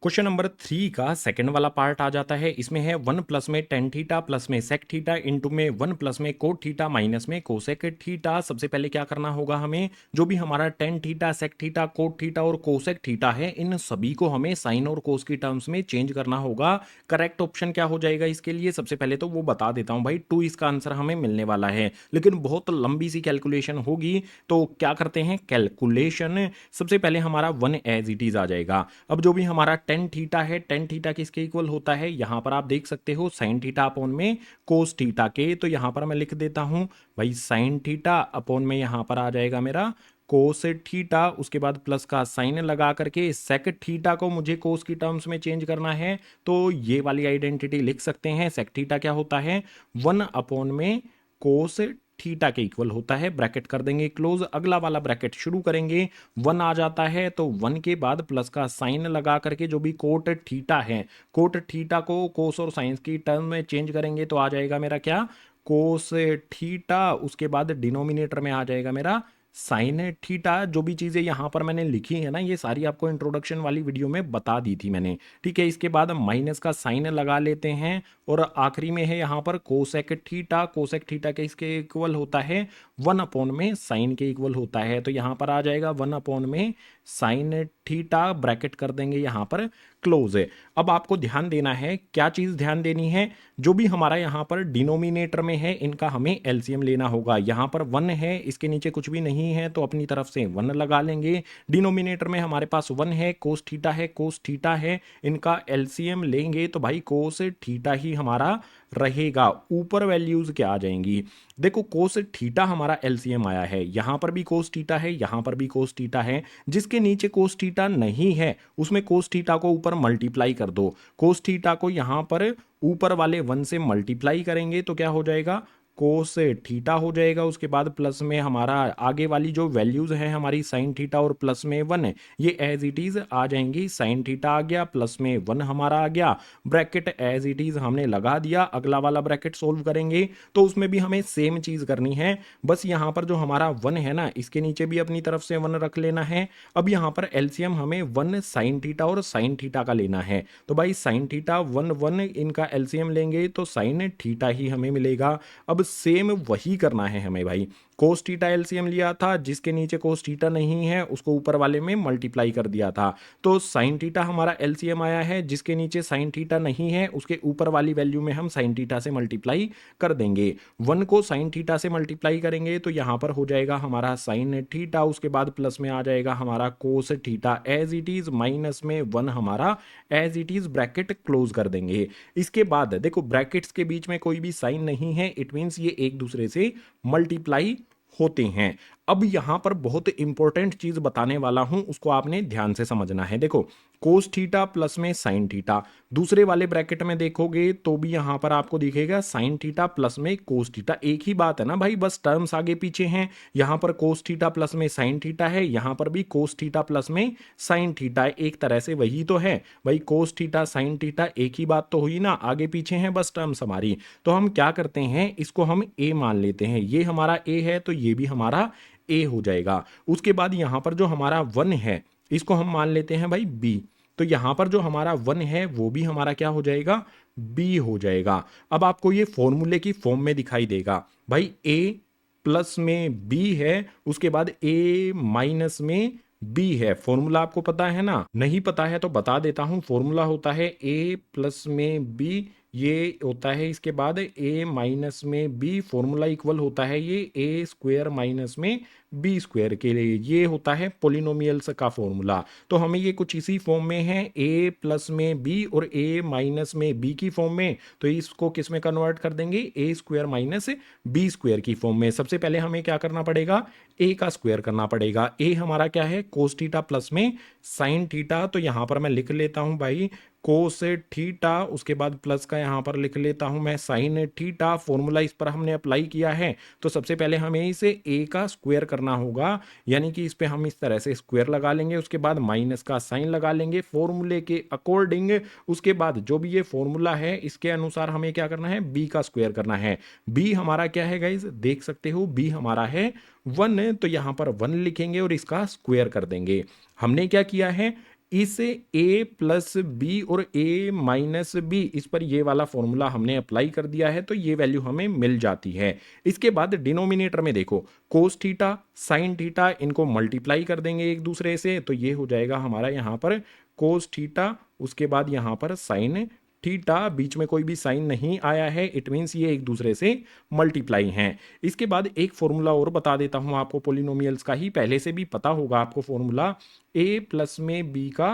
क्वेश्चन नंबर 3 का सेकंड वाला पार्ट आ जाता है, इसमें है 1 प्लस में टेन थीटा प्लस में सेक थीटा इंटू में 1 प्लस में कोट थीटा माइनस में कोसेक थीटा। सबसे पहले क्या करना होगा हमें, जो भी हमारा tan theta, sec theta, cot theta और कोसेक थीटा है, इन सभी को हमें साइन और कोस की टर्म्स में चेंज करना होगा। करेक्ट ऑप्शन क्या हो जाएगा इसके लिए, सबसे पहले तो वो बता देता हूं भाई, 2 इसका आंसर हमें मिलने वाला है, लेकिन बहुत लंबी सी कैलकुलेशन होगी। तो क्या करते हैं कैलकुलेशन, सबसे पहले हमारा 1 एज इट इज आ जाएगा। अब जो भी हमारा टेन थीटा है, टेन थीटा किसके इक्वल होता है, यहां पर आप देख सकते हो साइन थीटा अपॉन में कोस थीटा के। तो यहां पर मैं लिख देता हूं भाई साइन थीटा अपॉन में यहां पर आ जाएगा मेरा कोस थीटा, उसके बाद प्लस का साइन लगा करके सेक थीटा को मुझे कोस की टर्म्स में चेंज करना है। तो ये वाली आइडेंटिटी लिख सकते हैं, सेक थीटा क्या होता है 1 अपॉन में कोस थीटा के इक्वल होता है। ब्रैकेट कर देंगे क्लोज, अगला वाला ब्रैकेट शुरू करेंगे, 1 आ जाता है तो 1 के बाद प्लस का साइन लगा करके जो भी कोट थीटा है, कोट थीटा को कोस और साइंस की टर्म में चेंज करेंगे तो आ जाएगा मेरा क्या, कोस थीटा। उसके बाद डिनोमिनेटर में आ जाएगा मेरा साइन थीटा। जो भी चीज़ें यहाँ पर मैंने लिखी है ना, ये सारी आपको इंट्रोडक्शन वाली वीडियो में बता दी थी मैंने, ठीक है। इसके बाद माइनस का साइन लगा लेते हैं और आखिरी में है यहाँ पर कोसेक थीटा। कोसेक थीटा के इसके इक्वल होता है 1 अपॉन में साइन के इक्वल होता है, तो यहाँ पर आ जाएगा 1 अपॉन में साइन थीटा। ब्रैकेट कर देंगे यहाँ पर क्लोज है। अब आपको ध्यान देना है, क्या चीज़ ध्यान देनी है, जो भी हमारा यहाँ पर डिनोमिनेटर में है इनका हमें एलसीएम लेना होगा। यहाँ पर 1 है, इसके नीचे कुछ भी नहीं है तो अपनी तरफ से 1 लगा लेंगे। डिनोमिनेटर में हमारे पास 1 है, कोस थीटा है, कोस थीटा है, इनका एलसीएम लेंगे तो भाई कोस थीटा ही हमारा रहेगा। ऊपर वैल्यूज क्या आ जाएंगी, देखो कोस थीटा हमारा एलसीएम आया है, यहां पर भी कोस थीटा है, यहां पर भी कोस थीटा है। जिसके नीचे कोस थीटा नहीं है उसमें कोस थीटा को ऊपर मल्टीप्लाई कर दो। कोस थीटा को यहां पर ऊपर वाले 1 से मल्टीप्लाई करेंगे तो क्या हो जाएगा, कोस थीटा हो जाएगा। उसके बाद प्लस में हमारा आगे वाली जो वैल्यूज है हमारी साइन थीटा और प्लस में 1 ये एज इट इज आ जाएंगी। साइन थीटा आ गया, प्लस में 1 हमारा आ गया, ब्रैकेट एज इट इज हमने लगा दिया। अगला वाला ब्रैकेट सोल्व करेंगे तो उसमें भी हमें सेम चीज करनी है, बस यहाँ पर जो हमारा 1 है ना इसके नीचे भी अपनी तरफ से 1 रख लेना है। अब यहाँ पर एलसीएम हमें 1 साइन थीटा और साइन थीटा का लेना है, तो भाई साइन थीटा 1 1 इनका एलसीएम लेंगे तो साइन थीटा ही हमें मिलेगा। अब सेम वही करना है हमें भाई, कोस थीटा एलसीएम लिया था, जिसके नीचे कोस थीटा नहीं है उसको ऊपर वाले में मल्टीप्लाई कर दिया था, तो साइन थीटा हमारा एलसीएम आया है, जिसके नीचे साइन थीटा नहीं है उसके ऊपर वाली वैल्यू में हम साइन थीटा से मल्टीप्लाई कर देंगे। 1 को साइन थीटा से मल्टीप्लाई करेंगे तो यहाँ पर हो जाएगा हमारा साइन थीटा, उसके बाद प्लस में आ जाएगा हमारा cos theta as it is, minus में 1 हमारा as it is, bracket close कर देंगे। इसके बाद देखो ब्रैकेट्स के बीच में कोई भी साइन नहीं है, इट मीन्स ये एक दूसरे से मल्टीप्लाई होते हैं। अब यहां पर बहुत इंपॉर्टेंट चीज बताने वाला हूं, उसको आपने ध्यान से समझना है। देखो कोस थीटा प्लस में साइन थीटा, दूसरे वाले ब्रैकेट में देखोगे तो भी यहां पर आपको दिखेगा साइन थीटा प्लस में कोस थीटा, एक ही बात है ना भाई, बस टर्म्स आगे पीछे हैं। यहां पर कोस थीटा प्लस में साइन थीटा है, यहां पर भी कोस थीटा प्लस में साइन थीटा है, एक तरह से वही तो है भाई, कोस थीटा साइन थीटा एक ही बात तो हुई ना, आगे पीछे हैं बस टर्म्स हमारी। तो हम क्या करते हैं, इसको हम ए मान लेते हैं, ये हमारा ए है तो ये भी हमारा ए हो जाएगा। उसके बाद यहां पर जो हमारा 1 है इसको हम मान लेते हैं भाई बी, तो यहां पर जो हमारा 1 है वो भी हमारा क्या हो जाएगा, बी हो जाएगा। अब आपको ये फॉर्मूले की फॉर्म में दिखाई देगा भाई, ए प्लस में बी है, उसके बाद ए माइनस में बी है। फॉर्मूला आपको पता है ना, नहीं पता है तो बता देता हूं, फॉर्मूला होता है ए प्लस में बी, ये होता है इसके बाद ए माइनस में बी, फॉर्मूला इक्वल होता है ये ए स्क्वायर माइनस में बी स्क्वायर के लिए, ये होता है पोलिनोमियल्स का फॉर्मूला। तो हमें ये कुछ इसी फॉर्म में है, ए प्लस में बी और ए माइनस में बी की फॉर्म में, तो इसको किस में कन्वर्ट कर देंगे, ए स्क्वायर माइनस बी स्क्वायर की फॉर्म में। सबसे पहले हमें क्या करना पड़ेगा, ए का स्क्वायर करना पड़ेगा। ए हमारा क्या है, कोस थीटा प्लस में साइन थीटा, तो यहां पर मैं लिख लेता हूं भाई कोस थीटा, उसके बाद प्लस का यहां पर लिख लेता हूं मैं साइन थीटा। फॉर्मूला इस पर हमने अप्लाई किया है, तो सबसे पहले हमें इसे ए का स्क्वायर करना होगा, यानी कि इस पे हम इस तरह से स्क्वायर लगा लेंगे, उसके बाद माइनस का साइन लगा लेंगे फॉर्मूले के अकॉर्डिंग। उसके बाद जो भी ये फॉर्मूला है इसके अनुसार हमें क्या करना है, बी का स्क्वायर करना है। बी हमारा क्या है गाइज, देख सकते हो बी हमारा है 1, तो यहां पर 1 लिखेंगे और इसका स्क्वायर कर देंगे। हमने क्या किया है, इस a प्लस बी और a माइनस बी, इस पर ये वाला फॉर्मूला हमने अप्लाई कर दिया है, तो ये वैल्यू हमें मिल जाती है। इसके बाद डिनोमिनेटर में देखो कोस थीटा साइन थीटा, इनको मल्टीप्लाई कर देंगे एक दूसरे से, तो ये हो जाएगा हमारा यहाँ पर कोस थीटा, उसके बाद यहाँ पर साइन थीटा, बीच में कोई भी साइन नहीं आया है, इट मीन्स ये एक दूसरे से मल्टीप्लाई हैं। इसके बाद एक फॉर्मूला और बता देता हूं आपको पोलिनोमियल्स का ही, पहले से भी पता होगा आपको फॉर्मूला, ए प्लस में बी का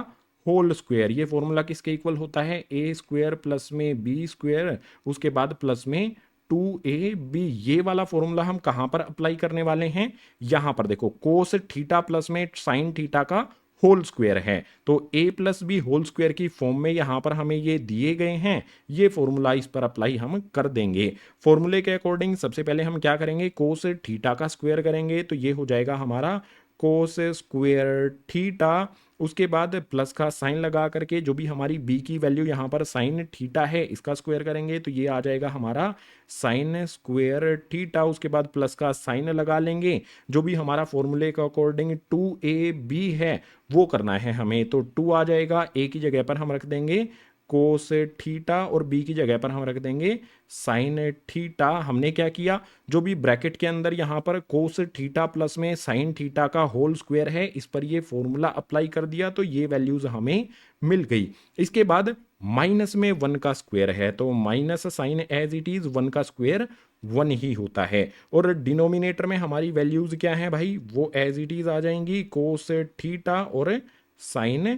होल स्क्वायर। ये फॉर्मूला किसके इक्वल होता है, ए स्क्वायर प्लस में बी स्क्वायर, उसके बाद प्लस में 2ab। ये वाला फॉर्मूला हम कहां पर अप्लाई करने वाले हैं, यहां पर देखो कोस थीटा प्लस में साइन थीटा का होल स्क्वायर है। तो a plus B whole square की फॉर्म में यहाँ पर हमें ये दिए गए हैं, ये फॉर्मूला इस पर अप्लाई हम कर देंगे। फॉर्मूले के अकॉर्डिंग सबसे पहले हम क्या करेंगे, कोस थीटा का स्क्वायर करेंगे, तो ये हो जाएगा हमारा कोस स्क्वायर थीटा। उसके बाद प्लस का साइन लगा करके जो भी हमारी b की वैल्यू यहाँ पर साइन थीटा है इसका स्क्वायर करेंगे, तो ये आ जाएगा हमारा साइन स्क्वायर थीटा। उसके बाद प्लस का साइन लगा लेंगे, जो भी हमारा फॉर्मूले के अकॉर्डिंग 2ab है वो करना है हमें, तो 2 आ जाएगा। a की जगह पर हम रख देंगे कोस थीटा और b की जगह पर हम रख देंगे साइन थीटा। हमने क्या किया, जो भी ब्रैकेट के अंदर यहाँ पर कोस थीटा प्लस में साइन थीटा का होल स्क्वायर है इस पर ये फॉर्मूला अप्लाई कर दिया, तो ये वैल्यूज हमें मिल गई। इसके बाद माइनस में 1 का स्क्वायर है, तो minus sine as it is 1 का स्क्वायर 1 ही होता है। और डिनोमिनेटर में हमारी वैल्यूज क्या है भाई, वो एज इट इज आ जाएंगी कोस थीटा और साइन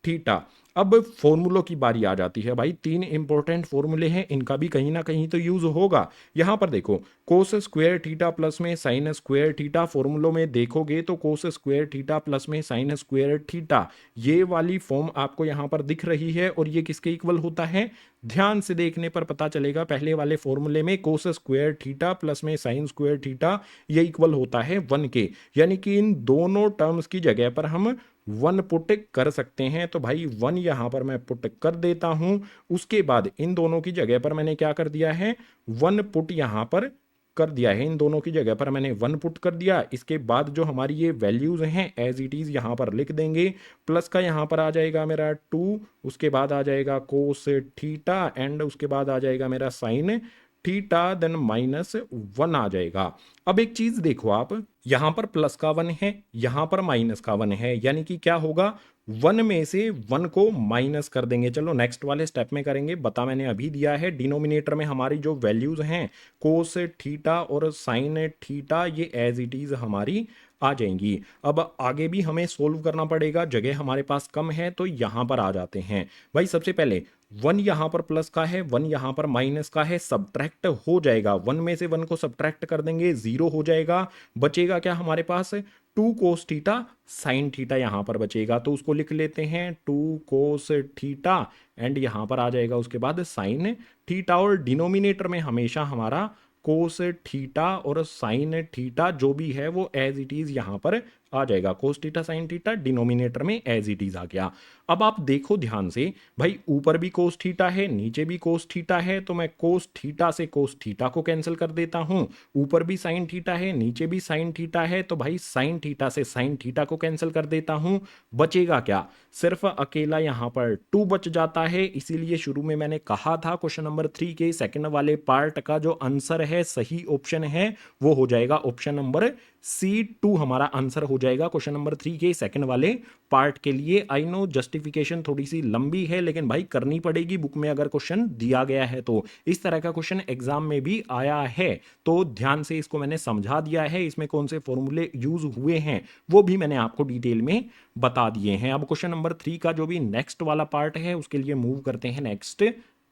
थीटा। अब फॉर्मूलों की बारी आ जाती है भाई, 3 इंपॉर्टेंट फॉर्मूले हैं, इनका भी कहीं ना कहीं तो यूज होगा। यहां पर देखो कोस स्क्वायर थीटा प्लस में साइन स्क्वायर थीटा, फॉर्मूलों में देखोगे तो कोस स्क्वायर थीटा प्लस में साइन स्क्वायर थीटा, ये वाली फॉर्म आपको यहां पर दिख रही है, और ये किसके इक्वल होता है, ध्यान से देखने पर पता चलेगा पहले वाले फॉर्मूले में कोस स्क्वायर थीटा प्लस में साइन स्क्वायर थीटा ये इक्वल होता है 1 के, यानी कि इन दोनों टर्म्स की जगह पर हम 1 पुट कर सकते हैं। तो भाई 1 यहां पर मैं पुट कर देता हूं। उसके बाद इन दोनों की जगह पर मैंने क्या कर दिया है, 1 पुट यहां पर कर दिया है, इन दोनों की जगह पर मैंने 1 पुट कर दिया। इसके बाद जो हमारी ये वैल्यूज हैं एज इट इज यहां पर लिख देंगे। प्लस का यहां पर आ जाएगा मेरा 2, उसके बाद आ जाएगा कोस थीटा, एंड उसके बाद आ जाएगा मेरा साइन थीटा, देन -1 आ जाएगा। अब एक चीज देखो आप, यहां पर प्लस का 1 है, यहां पर माइनस का 1 है, यानी कि क्या होगा, 1 में से 1 को माइनस कर देंगे। चलो नेक्स्ट वाले स्टेप में करेंगे, बता मैंने अभी दिया है। डिनोमिनेटर में हमारी जो वैल्यूज हैं कोस थीटा और साइन थीटा ये एज इट इज हमारी आ जाएंगी। अब आगे भी हमें सोल्व करना पड़ेगा, जगह हमारे पास कम है, तो यहां पर आ जाते हैं भाई। सबसे पहले 1 यहां पर प्लस का है, 1 यहां पर माइनस का है, सब्ट्रैक्ट हो जाएगा। 1 में से 1 को सब्ट्रैक्ट कर देंगे, 0 हो जाएगा। बचेगा क्या हमारे पास, 2 कोस थीटा साइन थीटा यहां पर बचेगा, तो उसको लिख लेते हैं 2 कोस थीटा, एंड यहां पर आ जाएगा उसके बाद साइन थीटा। और डिनोमिनेटर में हमेशा हमारा कोस थीटा और साइन थीटा जो भी है वो एज इट इज यहां पर आ जाएगा। Cos theta sine theta denominator में एज इट इज आ गया। अब आप देखो ध्यान से भाई, ऊपर भी कोस थीटा है, नीचे भी कोस थीटा है, तो मैं कोस थीटा से कोस थीटा को कैंसिल कर देता हूं। ऊपर भी साइन थीटा है, नीचे भी साइन थीटा है, तो भाई साइन थीटा से साइन थीटा को कैंसिल कर देता हूं। बचेगा क्या, सिर्फ अकेला यहां पर 2 बच जाता है। इसीलिए शुरू में मैंने कहा था क्वेश्चन नंबर 3 के सेकंड वाले पार्ट का जो आंसर है, सही ऑप्शन है, वो हो जाएगा ऑप्शन नंबर C2 हमारा आंसर हो जाएगा क्वेश्चन नंबर 3 के सेकंड वाले पार्ट के लिए। आई नो जस्टिफिकेशन थोड़ी सी लंबी है, लेकिन भाई करनी पड़ेगी, बुक में अगर क्वेश्चन दिया गया है तो। इस तरह का क्वेश्चन एग्जाम में भी आया है, तो ध्यान से इसको मैंने समझा दिया है। इसमें कौन से फॉर्मूले यूज हुए हैं वो भी मैंने आपको डिटेल में बता दिए हैं। अब क्वेश्चन नंबर 3 का जो भी नेक्स्ट वाला पार्ट है उसके लिए मूव करते हैं नेक्स्ट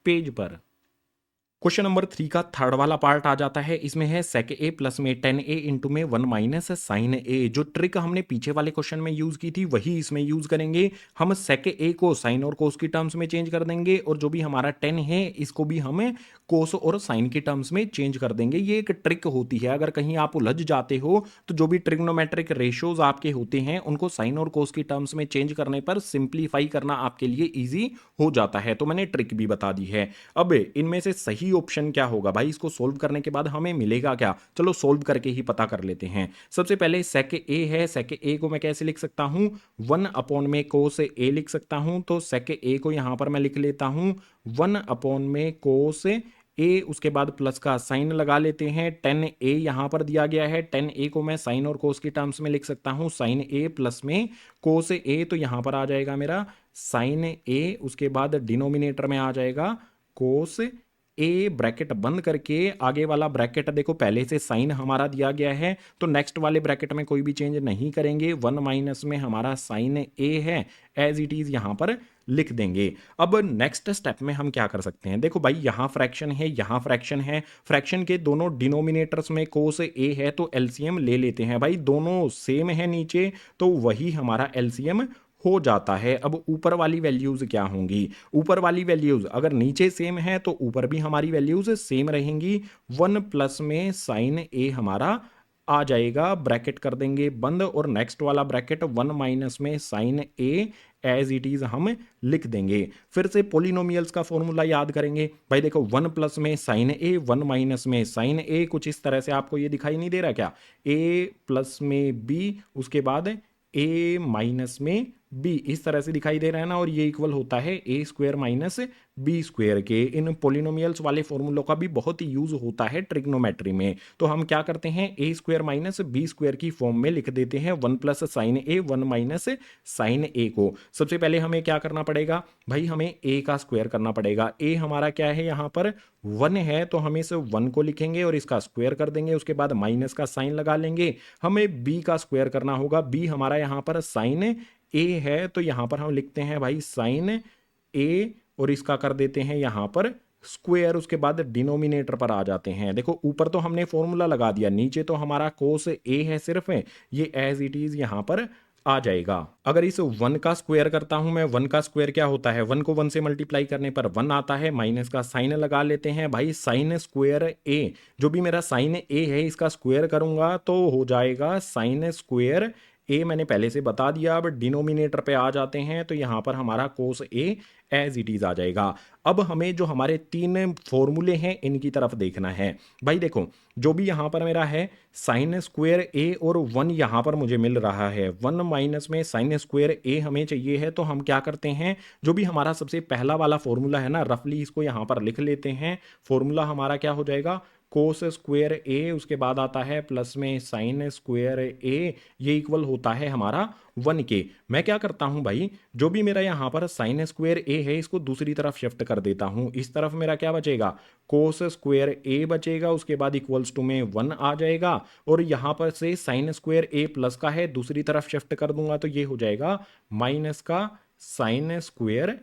पेज पर। क्वेश्चन नंबर 3 का थर्ड वाला पार्ट आ जाता है। इसमें है सेक ए प्लस में 10a इंटू में 1 माइनस साइन ए। जो ट्रिक हमने पीछे वाले क्वेश्चन में यूज की थी वही इसमें यूज करेंगे। हम सेक ए को साइन और कोस की टर्म्स में चेंज कर देंगे, और जो भी हमारा 10 है इसको भी हम कोस और साइन के टर्म्स में चेंज कर देंगे। ये एक ट्रिक होती है, अगर कहीं आप उलझ जाते हो तो जो भी ट्रिग्नोमेट्रिक रेशियोज आपके होते हैं उनको साइन और कोस की टर्म्स में चेंज करने पर सिंप्लीफाई करना आपके लिए ईजी हो जाता है। तो मैंने ट्रिक भी बता दी है। अब इनमें से सही ऑप्शन क्या होगा भाई, इसको सोल्व करने के बाद हमें मिलेगा क्या, चलो सोल्व करके ही पता कर लेते हैं। सबसे पहले सेक ए है, सेक ए को मैं कैसे लिख सकता हूं, 1 अपॉन में कोस ए लिख सकता हूं। तो सेक ए को यहां पर मैं लिख लेता हूं 1 अपॉन में कोस ए, उसके बाद प्लस का साइन लगा लेते हैं। 10a यहां पर दिया गया है, 10a को मैं साइन और कोस की टर्म्स में लिख सकता हूं साइन ए प्लस में कोस ए, तो यहां पर आ जाएगा मेरा साइन ए, उसके बाद डिनोमिनेटर में आ जाएगा कोस ए, ब्रैकेट बंद करके आगे वाला ब्रैकेट देखो पहले से साइन हमारा दिया गया है, तो नेक्स्ट वाले ब्रैकेट में कोई भी चेंज नहीं करेंगे। 1 माइनस में हमारा साइन ए है, एज इट इज यहां पर लिख देंगे। अब नेक्स्ट स्टेप में हम क्या कर सकते हैं, देखो भाई यहां फ्रैक्शन है, यहां फ्रैक्शन है, फ्रैक्शन के दोनों डिनोमिनेटर्स में कोस ए है तो एलसीएम ले लेते हैं। भाई दोनों सेम है नीचे, तो वही हमारा एलसीएम हो जाता है। अब ऊपर वाली वैल्यूज क्या होंगी? ऊपर वाली वैल्यूज अगर नीचे सेम है तो ऊपर भी हमारी वैल्यूज सेम रहेंगी। 1 प्लस में साइन ए हमारा आ जाएगा, ब्रैकेट कर देंगे बंद, और नेक्स्ट वाला ब्रैकेट 1 माइनस में sine A as it is हम लिख देंगे। फिर से पोलिनोमियल्स का फॉर्मूला याद करेंगे। भाई देखो 1 प्लस में साइन ए, 1 माइनस में साइन ए, कुछ इस तरह से आपको ये दिखाई नहीं दे रहा क्या? ए प्लस में बी, उसके बाद ए माइनस में बी, इस तरह से दिखाई दे रहा है ना। और ये इक्वल होता है ए स्क्वायर माइनस बी स्क्वायर के। इन पोलिनोमियल्स वाले फॉर्मूलों का भी बहुत ही यूज होता है ट्रिग्नोमेट्री में। तो हम क्या करते हैं, ए स्क्वायर माइनस बी स्क्वायर की फॉर्म में लिख देते हैं 1 प्लस साइन ए, 1 माइनस साइन ए को। सबसे पहले हमें क्या करना पड़ेगा भाई, हमें ए का स्क्वायर करना पड़ेगा। ए हमारा क्या है, यहाँ पर 1 है, तो हम इस 1 को लिखेंगे और इसका स्क्वायर कर देंगे, उसके बाद माइनस का साइन लगा लेंगे। हमें बी का स्क्वायर करना होगा। बी हमारा यहाँ पर साइन ए है, तो यहां पर हम लिखते हैं भाई साइन ए, और इसका कर देते हैं यहां पर स्क्वायर। उसके बाद डिनोमिनेटर पर आ जाते हैं। देखो ऊपर तो हमने फॉर्मूला लगा दिया, नीचे तो हमारा कोस ए है सिर्फ, ये एज इट इज यहां पर आ जाएगा। अगर इस 1 का स्क्वायर करता हूं मैं, 1 का स्क्वायर क्या होता है, 1 को 1 से मल्टीप्लाई करने पर 1 आता है, माइनस का साइन लगा लेते हैं भाई, साइन स्क्वायर ए, जो भी मेरा साइन ए है इसका स्क्वायर करूंगा तो हो जाएगा साइन स्क्वायर ए, मैंने पहले से बता दिया। अब डिनोमिनेटर पे आ जाते हैं, तो यहां पर हमारा कोस ए एज इट इज आ जाएगा। अब हमें जो हमारे 3 फॉर्मूले हैं इनकी तरफ देखना है। भाई देखो जो भी यहां पर मेरा है साइन स्क्वायर ए और 1 यहां पर मुझे मिल रहा है, 1 माइनस में साइन स्क्वायर ए हमें चाहिए है, तो हम क्या करते हैं, जो भी हमारा सबसे पहला वाला फॉर्मूला है ना, रफली इसको यहां पर लिख लेते हैं। फॉर्मूला हमारा क्या हो जाएगा, कोस स्क्वायर ए, उसके बाद आता है प्लस में साइन स्क्वायर ए, ये इक्वल होता है हमारा 1 के। मैं क्या करता हूं भाई, जो भी मेरा यहां पर साइन स्क्वायर ए है इसको दूसरी तरफ शिफ्ट कर देता हूं। इस तरफ मेरा क्या बचेगा, कोस स्क्वायर ए बचेगा, उसके बाद इक्वल्स टू में 1 आ जाएगा, और यहां पर से साइन स्क्वायर ए प्लस का है, दूसरी तरफ शिफ्ट कर दूंगा तो ये हो जाएगा माइनस का साइन स्क्वायर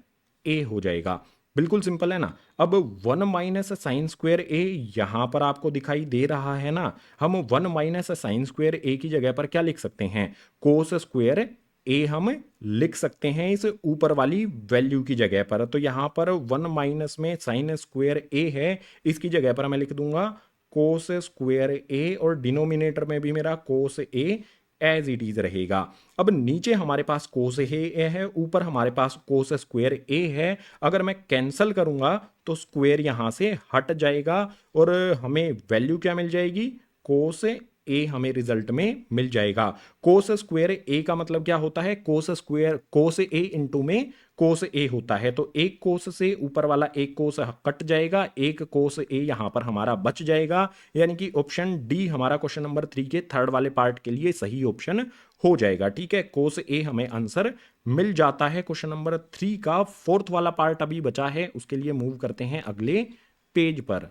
ए हो जाएगा। बिल्कुल सिंपल है ना। अब 1 माइनस साइन स्क्वायर ए यहां पर आपको दिखाई दे रहा है ना, हम 1 माइनस साइन स्क्वायर ए की जगह पर क्या लिख सकते हैं, कोस स्क्वायर ए हम लिख सकते हैं इस ऊपर वाली वैल्यू की जगह पर। तो यहां पर 1 माइनस में साइन स्क्वायर ए है, इसकी जगह पर मैं लिख दूंगा कोस स्क्वायर ए, और डिनोमिनेटर में भी मेरा कोस ए एज इट इज रहेगा। अब नीचे हमारे पास कोस ए है, ऊपर हमारे पास कोस स्क्वायर ए है। अगर मैं कैंसल करूंगा तो स्क्वायर यहां से हट जाएगा, और हमें वैल्यू क्या मिल जाएगी, कोस ए हमें रिजल्ट में मिल जाएगा। कोस स्क्वायर ए का मतलब क्या होता है, कोस स्क्वायर कोस ए इंटू में कोस ए होता है, तो एक कोस से ऊपर वाला एक कोस कट जाएगा, एक कोस ए यहां पर हमारा बच जाएगा। यानी कि ऑप्शन डी हमारा क्वेश्चन नंबर 3 के थर्ड वाले पार्ट के लिए सही ऑप्शन हो जाएगा। ठीक है, कोस ए हमें आंसर मिल जाता है। क्वेश्चन नंबर 3 का फोर्थ वाला पार्ट अभी बचा है, उसके लिए मूव करते हैं अगले पेज पर।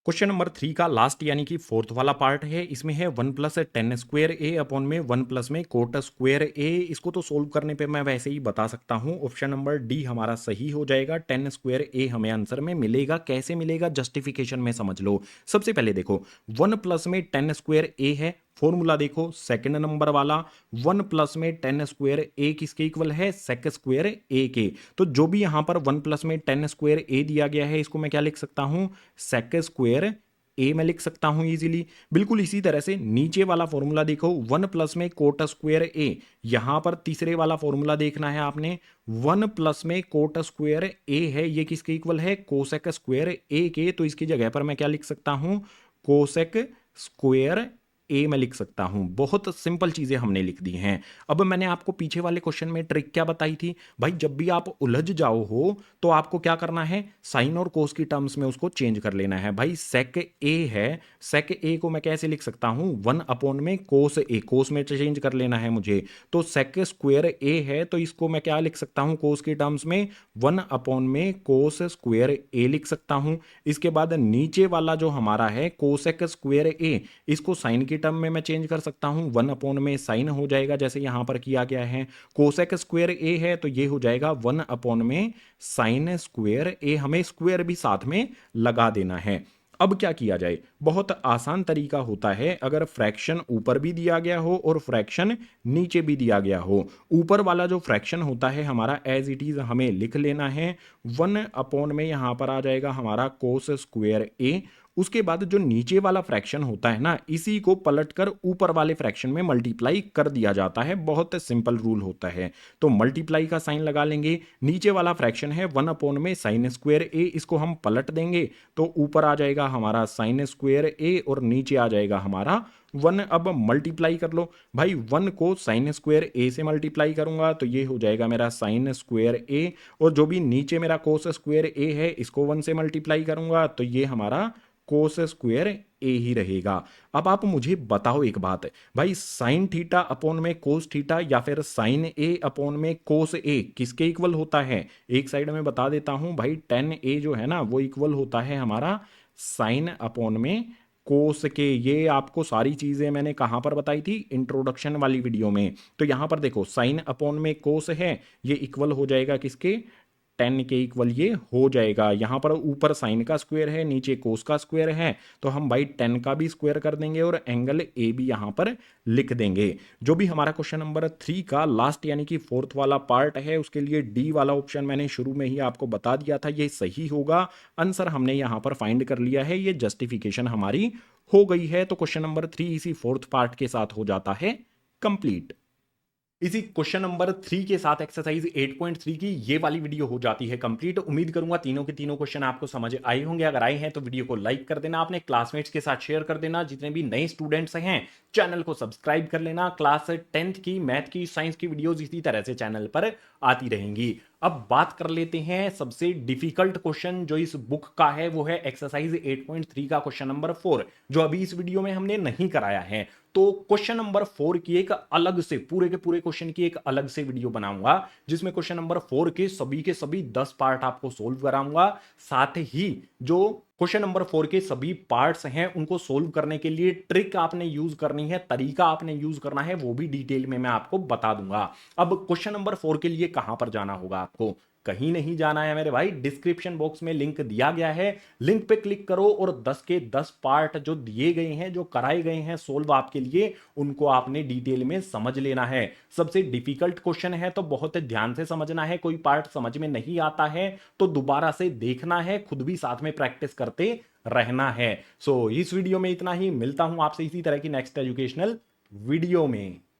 क्वेश्चन नंबर 3 का लास्ट यानी कि फोर्थ वाला पार्ट है। इसमें है 1 प्लस टेन स्क्वायर ए अपॉन में 1 प्लस में कोट स्क्वायर ए। इसको तो सोल्व करने पे मैं वैसे ही बता सकता हूं, ऑप्शन नंबर डी हमारा सही हो जाएगा। 10 स्क्वायर ए हमें आंसर में मिलेगा। कैसे मिलेगा, जस्टिफिकेशन में समझ लो। सबसे पहले देखो 1 प्लस में 10 स्क्वायर ए है, फॉर्मूला देखो सेकंड नंबर वाला, 1 प्लस में 10 स्क्वायर ए किसके इक्वल है, सेक स्क्वायर ए के। तो जो भी यहां पर 1 प्लस में 10 स्क्वायर ए दिया गया है, इसको मैं क्या लिख सकता हूं, सेक स्क्वायर ए में लिख सकता हूं इजीली। बिल्कुल इसी तरह से नीचे वाला फॉर्मूला देखो, 1 प्लस में कोट स्क्वायर ए, यहां पर तीसरे वाला फॉर्मूला देखना है आपने, 1 प्लस में कोट स्क्वायर ए है, ये किसके इक्वल है, कोसेक स्क्वायर ए के। तो इसकी जगह पर मैं क्या लिख सकता हूं, कोसेक स्क्वायर ए में लिख सकता हूं। बहुत सिंपल चीजें हमने लिख दी हैं। अब मैंने आपको पीछे वाले क्वेश्चन में ट्रिक क्या बताई थी भाई, जब भी आप उलझ जाओ हो तो आपको क्या करना है, साइन और कोस की टर्म्स में उसको चेंज कर लेना है। भाई सेक ए है, सेक ए को मैं कैसे लिख सकता हूं, 1 अपॉन में कोस ए, कोस में चेंज कर लेना है मुझे। तो सेक स्क्वायर ए है, तो इसको मैं क्या लिख सकता हूं, कोस की टर्म्स में 1 अपॉन में कोस स्क्वायर ए लिख सकता हूं। इसके बाद नीचे वाला जो हमारा है कोसेक स्क्वायर ए, इसको साइन की टर्म में मैं चेंज कर सकता हूं, 1 अपॉन में साइन हो जाएगा जैसे यहां पर किया गया है। कोसेक स्क्वायर ए है तो ये हो जाएगा 1 अपॉन में साइन स्क्वायर ए, हमें स्क्वायर भी साथ में लगा देना है। अब क्या किया जाए, बहुत आसान तरीका होता है। अगर फ्रैक्शन ऊपर भी दिया गया हो और फ्रैक्शन नीचे भी दिया गया हो, ऊपर वाला जो फ्रैक्शन होता है हमारा एज इट इज हमें लिख लेना है। 1 में यहाँ पर आ जाएगा हमारा कोस स्क्वेयर ए। उसके बाद जो नीचे वाला फ्रैक्शन होता है ना, इसी को पलटकर ऊपर वाले फ्रैक्शन में मल्टीप्लाई कर दिया जाता है। बहुत सिंपल रूल होता है। तो मल्टीप्लाई का साइन लगा लेंगे। नीचे वाला फ्रैक्शन है 1 में साइन स्क्वेयर ए, इसको हम पलट देंगे तो ऊपर आ जाएगा हमारा साइन स्क्वेयर ए और नीचे आ जाएगा हमारा 1। अब मल्टीप्लाई कर लो भाई, 1 को साइन स्क्वेयर ए से मल्टीप्लाई करूंगा तो ये हो जाएगा मेरा साइन स्क्वेयर ए, और जो भी नीचे मेरा कोस स्क्वेयर ए है इसको 1 से मल्टीप्लाई करूंगा तो ये हमारा कोस स्क्वेयर ए ही रहेगा। अब आप मुझे बताओ एक बात, भाई साइन थीटा अपॉन में कोस थीटा या फिर साइन ए अपॉन में कोस ए किसके इक्वल होता है? एक साइड में बता देता हूं भाई, टेन ए जो है ना वो इक्वल होता है हमारा साइन अपॉन में कोस के। ये आपको सारी चीजें मैंने कहां पर बताई थी? इंट्रोडक्शन वाली वीडियो में। तो यहां पर देखो साइन अपॉन में कोस है, ये इक्वल हो जाएगा किसके? टेन के इक्वल ये हो जाएगा। यहां पर ऊपर साइन का स्क्वायर है, नीचे कोस का स्क्वायर है, तो हम भाई 10 का भी स्क्वायर कर देंगे और एंगल ए भी यहां पर लिख देंगे। जो भी हमारा क्वेश्चन नंबर 3 का लास्ट यानी कि फोर्थ वाला पार्ट है, उसके लिए डी वाला ऑप्शन मैंने शुरू में ही आपको बता दिया था, ये सही होगा। आंसर हमने यहां पर फाइंड कर लिया है, ये जस्टिफिकेशन हमारी हो गई है। तो क्वेश्चन नंबर 3 इसी फोर्थ पार्ट के साथ हो जाता है कंप्लीट। इसी क्वेश्चन नंबर 3 के साथ एक्सरसाइज 8.3 की ये वाली वीडियो हो जाती है कंप्लीट। उम्मीद करूंगा तीनों के तीनों क्वेश्चन आपको समझ आए होंगे। अगर आए हैं तो वीडियो को लाइक कर देना, अपने क्लासमेट्स के साथ शेयर कर देना। जितने भी नए स्टूडेंट्स हैं चैनल को सब्सक्राइब कर लेना। क्लास 10th की मैथ की साइंस की वीडियोज इसी तरह से चैनल पर आती रहेंगी। अब बात कर लेते हैं सबसे डिफिकल्ट क्वेश्चन जो इस बुक का है, वो है एक्सरसाइज 8.3 का क्वेश्चन नंबर 4, जो अभी इस वीडियो में हमने नहीं कराया है। तो क्वेश्चन नंबर 4 की एक अलग से पूरे के पूरे क्वेश्चन की एक अलग से वीडियो बनाऊंगा, जिसमें क्वेश्चन नंबर 4 के सभी 10 पार्ट आपको सोल्व कराऊंगा। साथ ही जो क्वेश्चन नंबर 4 के सभी पार्ट्स हैं उनको सोल्व करने के लिए ट्रिक आपने यूज करनी है, तरीका आपने यूज करना है, वो भी डिटेल में मैं आपको बता दूंगा। अब क्वेश्चन नंबर 4 के लिए कहां पर जाना होगा आपको? कहीं नहीं जाना है मेरे भाई, डिस्क्रिप्शन बॉक्स में लिंक दिया गया है, लिंक पे क्लिक करो और 10 के 10 पार्ट जो दिए गए हैं, जो कराए गए हैं सोल्व आपके लिए, उनको आपने डिटेल में समझ लेना है। सबसे डिफिकल्ट क्वेश्चन है तो बहुत ध्यान से समझना है। कोई पार्ट समझ में नहीं आता है तो दोबारा से देखना है, खुद भी साथ में प्रैक्टिस करते रहना है। सो इस वीडियो में इतना ही, मिलता हूं आपसे इसी तरह की नेक्स्ट एजुकेशनल वीडियो में।